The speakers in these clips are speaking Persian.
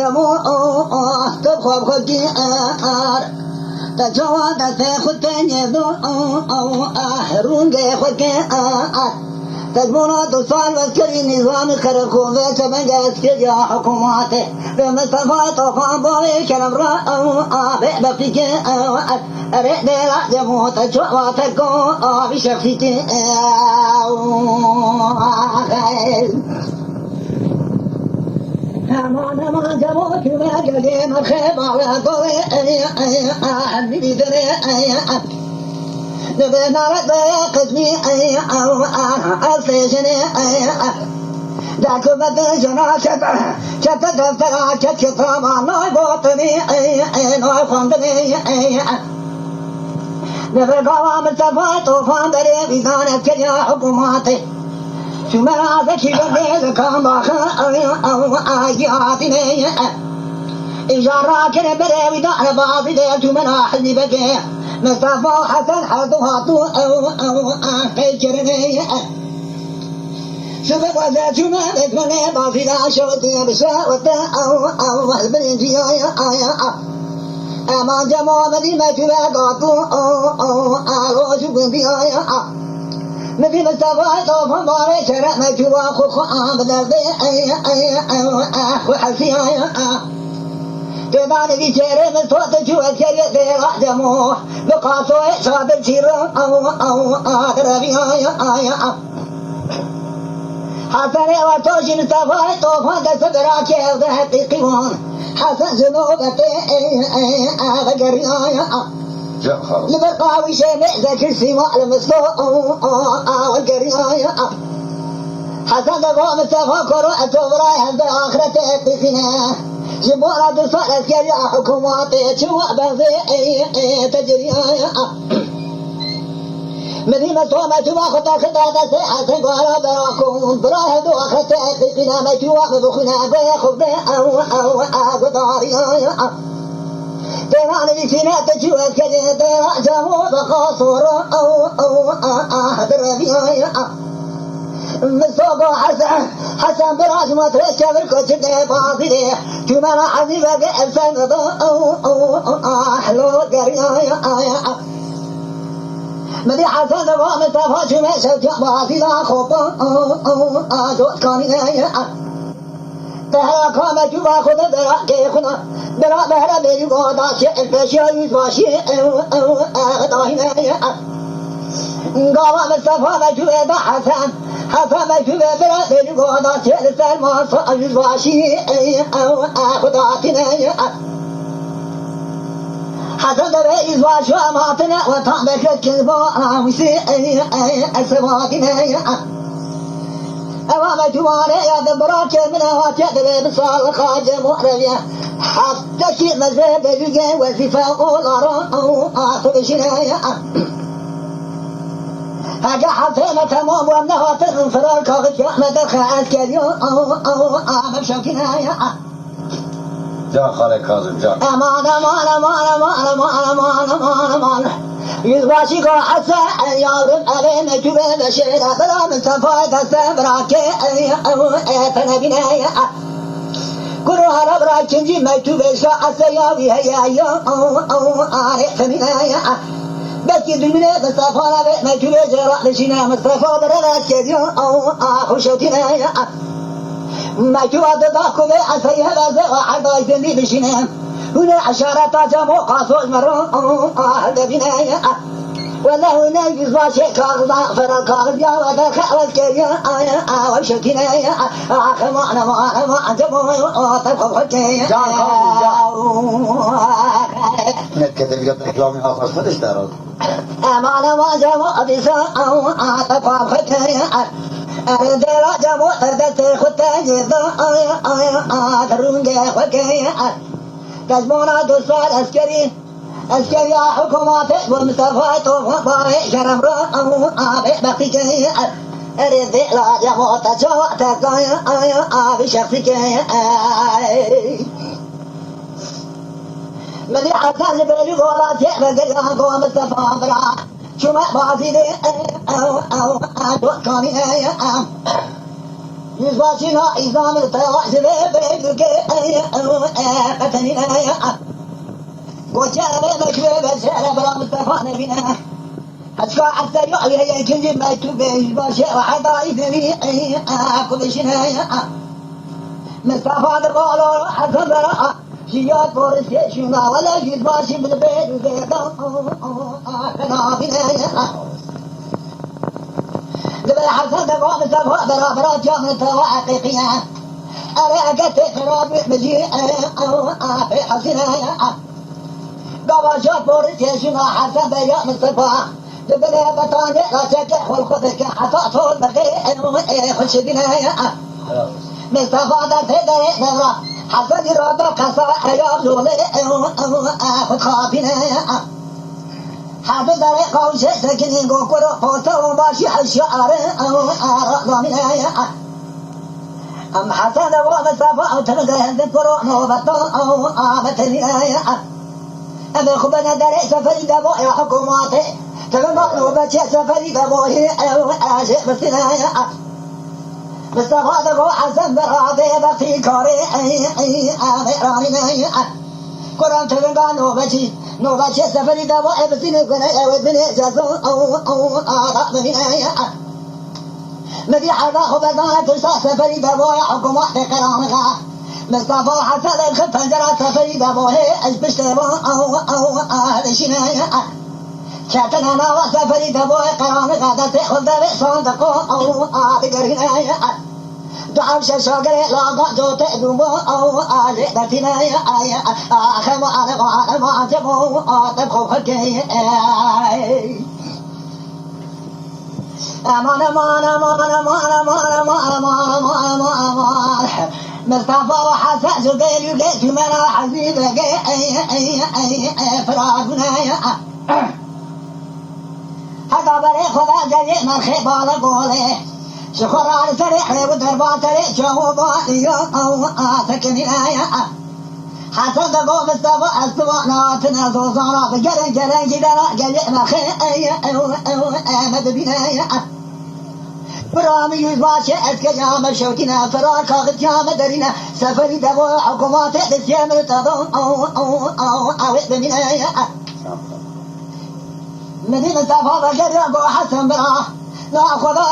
جمو تبخب خجار تجوا دست خود تنیدو رونگ خود که تجمونا 2 سال وزکری نظام خرخوبه چبنگ اسکر یا حکومات به مصطفى طوفان باوی کلم را بقی که اره دیرا جمو تجوا تکو آبی شخصی که ما جمو كما قديم الخيمة وطوي حبيبي دري نبينا رد قسمي أصيشني ذاك بدل جنا شت دفتر شت ما ناي بوتني ناي خندني نبي قوام السفا طوفان دري بيزان كجا حكوماتي شو ما عزك يقول كان باخر آياتي إجارة كنا بريء دار بعضي ده شو ما حزني بقى مصطفى حسن حدو هاتو كرني شو بقى شو ما بتمنى بعضي ده شو تبصر وتا البنتي أما جماعة مدينة كلا قاتو شو كنتي مثل مصطفى طوفان باري شرع مجوا خو بدل وحسي تبان في شرع من صوت جوا كريت جمو بقاسو صابر سيرا تربي حسن وتوشي مصطفى طوفان تسدرا كيف تحقيقون حسن زنوبتي بقري لبقاوي شيء ذاك السماء لمسلو والقرية حسن دقوا مصطفى كرة تبراي عند آخرته بفنا جمهورة دفاع الكرية حكوماتي شو بذي تجري مدينة صومة ما خطا خطا حسن قال براكم براه دو آخرته بفنا ما جوا بخنا بياخذ أو داري ترى لي سنة تجوا كذا ترى جمو بخاصر دربي مصطفى حسن براج ما تركب الكوتش ده باطل كما عزيز بألفان أحلو قرية مدي حسن دوا مصطفى شو ما شوت باطل خطا دوت كاني تهلا كما جوا خد درا كي خنا درا بهرا بيجي قادا شيء الفشيا يزواشي داهنا قاوا مصطفى مجوا دا حسن مجوا درا بيجي قادا شيء السلمان يزواشي خداتنا حسن درا يزواشي ماتنا وطعمك كذبا وسي السواتنا أمام جواري يا دبراك من هاتي دبي بصال خاجة مؤربية حتى شيء مزيد بيجي وزيفة أولارا آخر شنايا هجا حسينة تمام ومنها تنفرار كاغت يحمد الخاز كاليو آمر شوكنايا جان خالي كاظم جان أمان يزواشي قو حسن يارب أبي مجوبة بشيرة بلا من صفايد السبراكي تنبينايا كروها ربراك تنجي مجوبة شو عسياوي هيا عارف منايا بس يدلنا بصفانا بي مجوبة جراح لشنا مصطفى برنات كديو خوشوتنايا مجوبة داكو بي عسيها بزي وحدا يزندي بشنا هنا عشرة جمو قاصوش مرون دبنايا ولا هنا يزوا شيء كارضا فرا كارضيا وذا خالد كيا وشكينايا ما جمو تفوتي نكتب يد إكرامي آخر خدش دارد أنا ما جمو بيسا تفوتي أردلا جمو تردت خدتي درونجي وكيا تزمونا 2 سال عسكري حكومات ومصطفى طوفان باري شرم رو بقي كي أريد لا جموت جوات كي بشخصي كي مدي حسن لبري غولا تيبقى قوة مصطفى برا شو ما بعضي دي دوت كاني يزوجنا إزام التواجد بيدك قتلنا وجعل مكبب سعر بلا مصطفى نبينا أتفع حتى يعلي كل ما تبيه باشا وحضائف بي كل شنايا مصطفى دقالو حتى برا جيات بورس يشونا ولا جيد باشي بالبيت وقيدا كنا بنايا دبل حسن دقوا مصطفى برا برا جامل توا حقيقيا أراقت خراب مجيء في حسنايا قواشات بورس يشونا حسن برا مصطفى دبل بطاني راسك والخذك حتى طول بقي خش بنايا مصطفى دتدري نرى حسن ربك كسر حياة زولي خد خابنا حسن دري قوش سكنين قوكرو فوتو باشي حشعر رضامنا أم حسن ومصطفى تنقل ذكرو نوبتو آمتنا أم خبنا دري سفري دبو يا حكوماتي تنقل نوبتي سفري دبو عاشق بسنا مصطفى دبو حسن برابي بقي كوري رامنا قرآن تنقل نوبتي سفري دبو بسنا ودني جزو رامنا مدي حدا خبنا ترسا سفري دبو يا حكومات قرامها مصطفى حسن الخطة جرى سفري دبو أجبشتبو هذا شاتنا نوا سفري دبو قرامها دتي خلدا بصندقو بقرينا دعم ششاقري لاغا جوتي دومو دتنا خمو على ما جبو تبخو حكي أمان أمان أمان أمان أمان أمان أمان أمان مصطفى وحسن زبيل يقيت منا حبيب فرادنا هذا بري خدا جاي من خبال قولي شخران سريح ودربان سريح شهوباني سكننا حسن دبو مصطفى أسوانا تنازو صانا بجرن جرن جدنا جاي من خبال بنايا برامي يزباشي اسكجام شوكنا فراك غتيام درينا سفري دبو حكومات دسيام تضو عويد بنايا مدينة صفا بقرية بو حسن برا لا خذا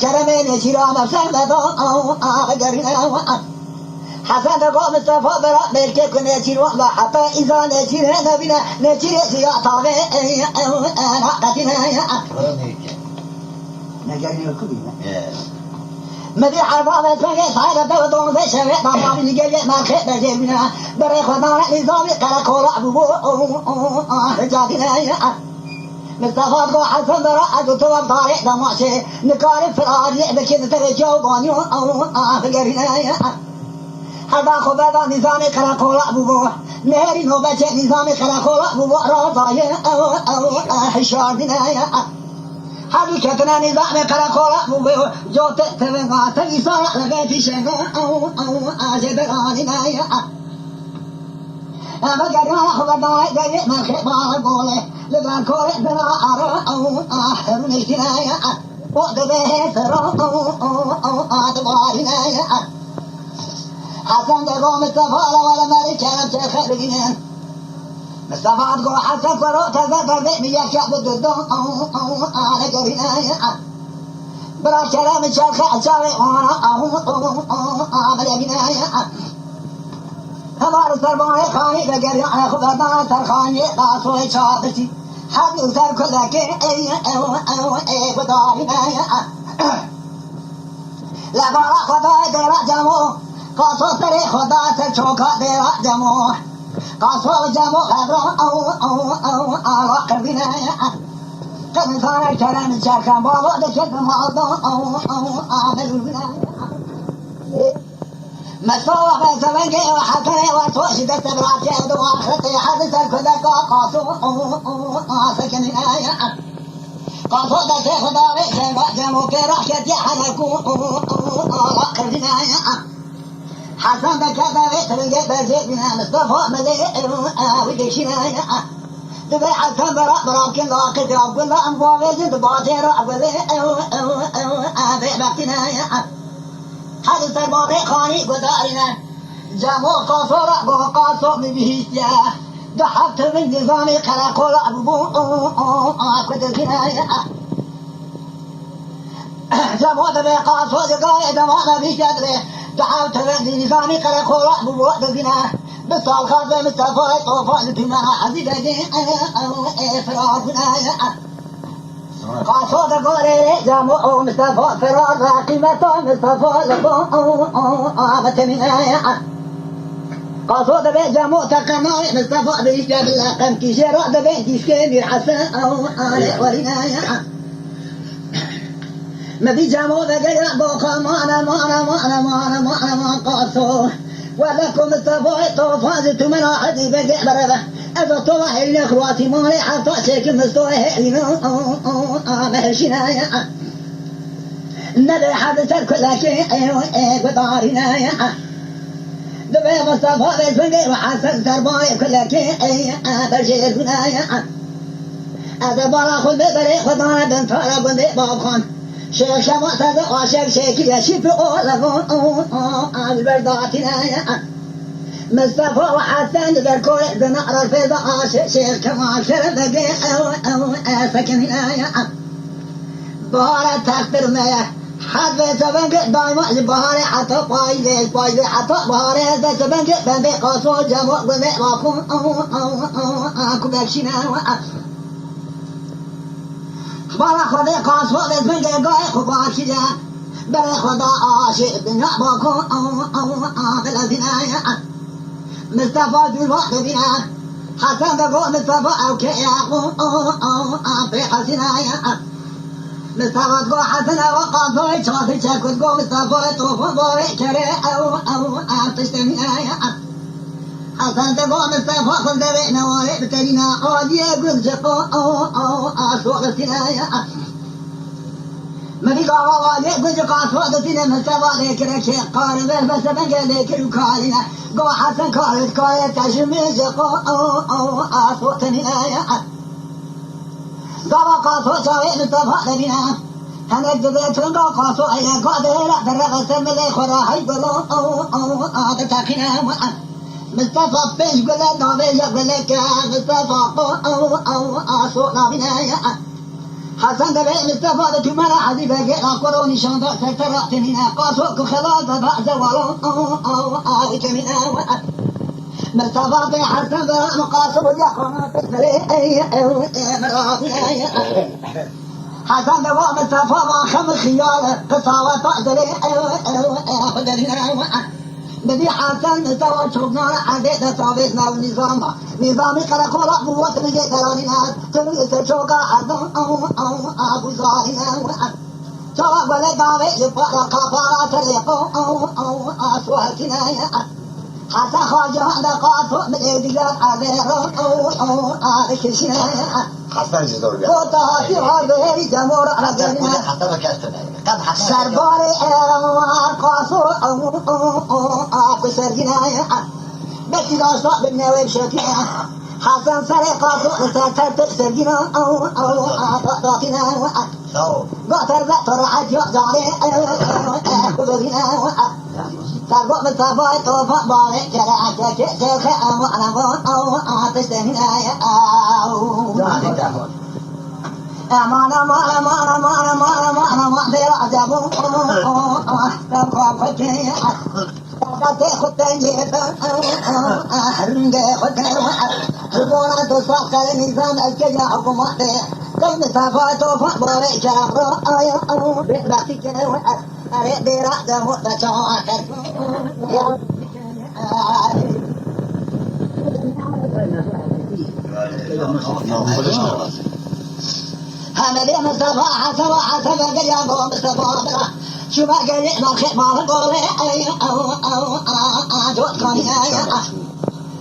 كرمين يشيرا مفسن بدو بقرينا حسن دبو مصطفى برا ملكي كن يشيروا حتى إذا نشير نبينا نشير سياطة نحقتنا نجاري الكبيرة مدي حرامة سجى صايرة تودون في شرق ضمان نجاري ما خير بجيبنا بري خدان نظامي كراكولا أبو رجعتنا مصطفى قو حسن برا أجو تواب طارق دماشي نكاري في الأرض بكذا ترجعوا بانيو بقرينا هذا خبابا نظامي كراكولا أبو نهري نوبة نظامي كراكولا أبو رضايا حشارنا هذا كتنا نظام كراكولا مبيو جوت تبغى تيسار لقيت شيء أجد غانينا أما جرنا خبرنا جري ما خبر قوله لبان كوره بنا أرى نشتنا وقت به سر أدبارنا حسن دقوم السفارة ولا مريكان تخرجنا مصطفى تقول حسن فرو تذكر بيك يعبد الدون على قرينا برا كلام الشيخ أشاري عمل بنايا همار سربان خاني بقري على خبرنا ترخاني قاصوي شاطتي حد يوتر كلك بدارنا لا برا خدا درا جمو قاصو تري خدا تشوكا درا جمو قاصو جمو خبر على قربنا كم كان كلام الشيخ بابا دشت موضوع عمل مسوى بسمنجي وحكري وتوشي دستبرات يدو آخرتي حدث الكذا قاصو سكننا قاصو دست خداري شبا جمو كراكتي حنكو قربنا حسن بكذا بيترنجي بزيدنا مصطفى مليء ودشنا دبي حسن براكن لاقد رب الله أنبوه زند باطر أبلي بقتنا حد سرباقی خانی گدارینه جمع قاصر با قاصر میبیسته ده هفت من نظامی قرقل ابو کد کنایه جمع ده قاصر جگای دماغ بیشتر ده هفت من نظامی قرقل ابو کنایه بسال خازه مصطفى طوفان بما عزيز فرار بنايا قاصد قولي جمع مصطفى فرار قيمة مصطفى لقو آمت منايا قاصد بجمع تقناي مصطفى بيشجب اللقم كي جراد بيتي شكيمي حسن آلي ولنايا ما في جمع بجرد بوقا مانا قاصد ولكم الصفاء طوفان من أحد بقى بربه أذا طواه الأخوات مالي حتى شكل مستواه مهشنايا النبي حدث كل شيء بدارنايا دبي مصطفى بسنجي وحسن ترباي كل شيء برجلنايا هذا بلا خذ ببري خدانا بنت رب بابخان شيخ شمس هذا عاشق شيخ يشوف أولهم البرداتنا يا مصطفى وحسن بالكل بنقر في عاشق شيخ كمال شرب بقي سكننا يا بهار تكبر ما حد بسبنك دايما بهار حتى بايد حتى بهار بسبنك بندي قصو جمع بندي باكون كبشنا برا خدا قاصد بسمن جاي خبا كذا برا خدا عاشق بنا باكون بلادنا مصطفى في الوقت بنا حسن بقول مصطفى أو كياقو في حسنا يا مصطفى تقول حسنا وقاصد شاطر شكل تقول مصطفى توفى بوري كري أو تشتمنا يا حسن تقول مصطفى خذ بينا وري بترينا قاد يقول شقو أسوق السنايا ما في قاوا يقول شقو أسوق السنايا مصطفى ذكر شيء قارب بس بنجا ذكر كارنا قو حسن كارت تشمي شقو أسوق السنايا قوا قاصو شاوي مصطفى بينا هناك جبتون قاصو أيا قادر درغ سملي خراحي قلو تاكينا مصطفى بيش قلت نابي قلت مصطفى أسوقنا بنايا حسن دبي مصطفى تمر عزيبة قلت قروني شانتا سكترات منا قاسوك خلاص بعد ولو آوك منا مصطفى بي حسن برا مقاصب يخونا تسري مرابي حسن دوا مصطفى ما خم خيال قصاوة تقدري خدرنا بدي حسن مستوى شوفنا عدد صابتنا ونظامي قرقوا قوة نجي ترانينا تنوي سشوكا حسن أبو زارنا شوق ولا داوي يفرق قفارة تريقو أسواتنا حسن خاجة عند قاطو من إيديات عذيرو أركشنا حسن جزور بيا قطع في عربي جمهور عربينا حسن كاستنا قد حسن سرباري أموار قاصر أكو سرقنايا بكي قاصر بالنواب شكينا حسن سري قاصر سترت سرقنا أطاقنا قطر بطر عجي جاري كبرنا سرقوا بالصفاي طوفا باري جرعك شيخ أموانا تشتهنايا أمان دير عجبو تبقى فكية تبقى خطين هرنجي خطين ربونا تصفق النظام الكجا حكوماتي كم صفاي طوفا باري جرعك بيبقى كية أريد دير عجبو تشاكر هذا مصطفى حسب قليابه مصطفى شو ما قال ما خير قولي جوت خاني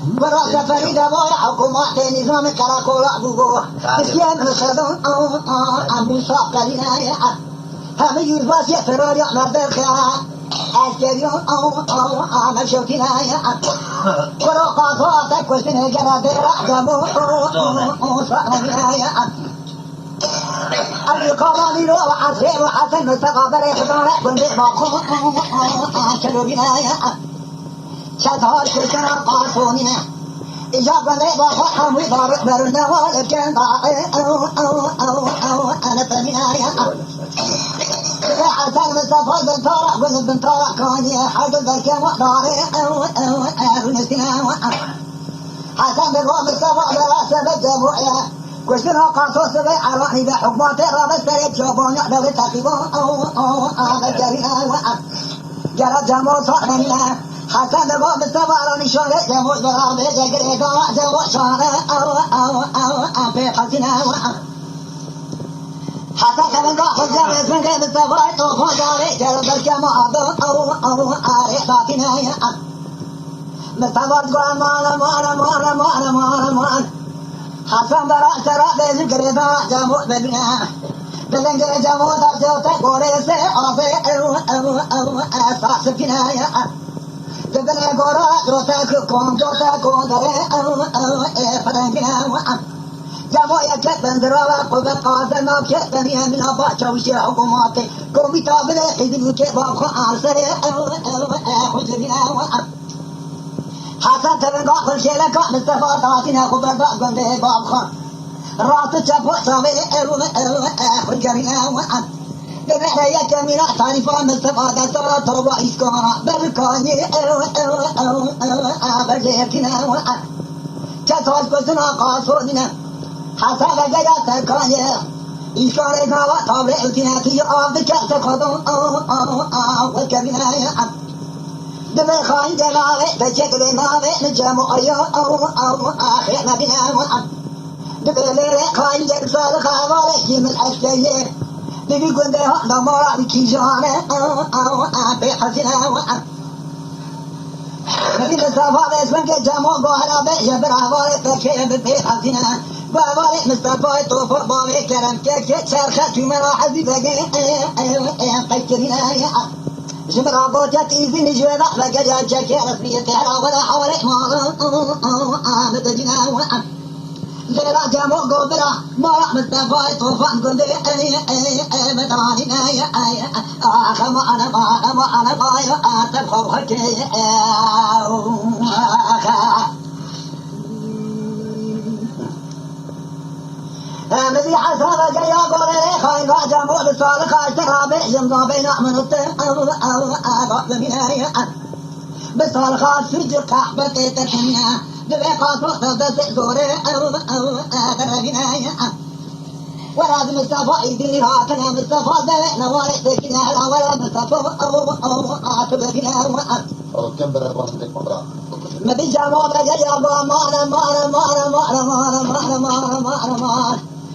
براس فريدة بوي حكومات نظام كراكول أبوه اسكين مشهدون أبو صاحب قلينا هم يرفاس يفرار يعمر بالخيار أسكريون عمل شوكينا وروقا صوتك وسنة جرى درع جمو صاحبنا أبي قوانين وعسير وحسن مستقبل يخطر كل باقون كلو بنايا شتار كنا قاصوننا إجابة لباقون حمي ضارب برنا ولكن ضاعي أنا فمنايا حسن مصطفى بن طارق بن طارق كان يحد البركة وطارق نسينا حسن بن مصطفى براسه بالجموع كشنا قاصوص بعراني بحكمات راب السريد شوفون يعدو تقيبون جرينا جرى جمو صحنا حسن بن مصطفى راني شارع جمو برابي جري جمو شارع في قصنا حتى كمان قاعد جالس من غير السفر توفى جاري جرى بالجماعة عارف باقينا يا مستوى تقول مان حسن برا سرا بذكر ذا جمو ببنا بلنجر جمو درجو تقول سي أساس فينا يا تبني قرا جوتا كون دري فلنجنا جمو يكتب بندروا قبل قاسم يكتب من أبا شوشي حكوماتي قومي تابل حزب كباب عرسري حجرنا حسن تبن قاقل شيلك مصطفى طاطنا خبر بقم ده باب خان رات شافو سامي حجرنا بمحرا يكمنا تعرفا مصطفى دسترا تربا إسكانا بركاني برجيكنا كتواز بسنا قاصودنا حسن جدا تركاني إسكاري نوا طابع التناكي آبك تقضون وكمنا دمي خان جناوي بشكل ناوي نجمع يا آخرنا بنا دمي ليري خان جنسال خاوالي جيم الأسكير دمي قنده نمارا بكيجانا بحسنا نبي مصطفى باسمك جمع قهرا بجبر عوالي تركي بحسنا بابالي مصطفى توفر بابي كرم كيك شرخة مراحة بفقين قيترنا جمرا بوجت إذن جوابا فقجا جاكي رسمية تهلا ولا حوالي مدجنا زيرا جامو قبرا مرا مصطفى طوفان قندي مدرانينا أخما أنا بايو أتبخو حكي مزي حسابة جايا قولي خاين راجع مول الصالح اشترى بيجم بين من الطيب بمنايا بالصالح سجل كعبة ترحمنا ببقى وقت بس زوري بمنايا ولازم مصطفى يدير هاكنا مصطفى زينا وارد كنا ولا مصطفى بمنايا كم برا باسمك مرة ما بيجامو بجايا ما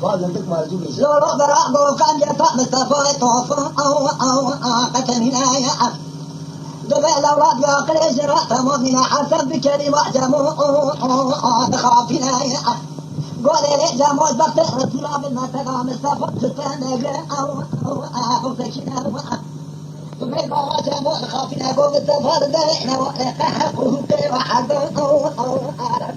بعد عندك معزوم لولو براغو كان جفا مصطفى توفى قتلنا يا دبي الأولاد يا جرات مؤمنة حسب بكلمة جمو خافنا يا قولي لي جمو بقت رسول بالمسقى مصطفى تستنى أو سكينة دبي بابا جمو خافنا قول مصطفى دبي نوى حقه وحده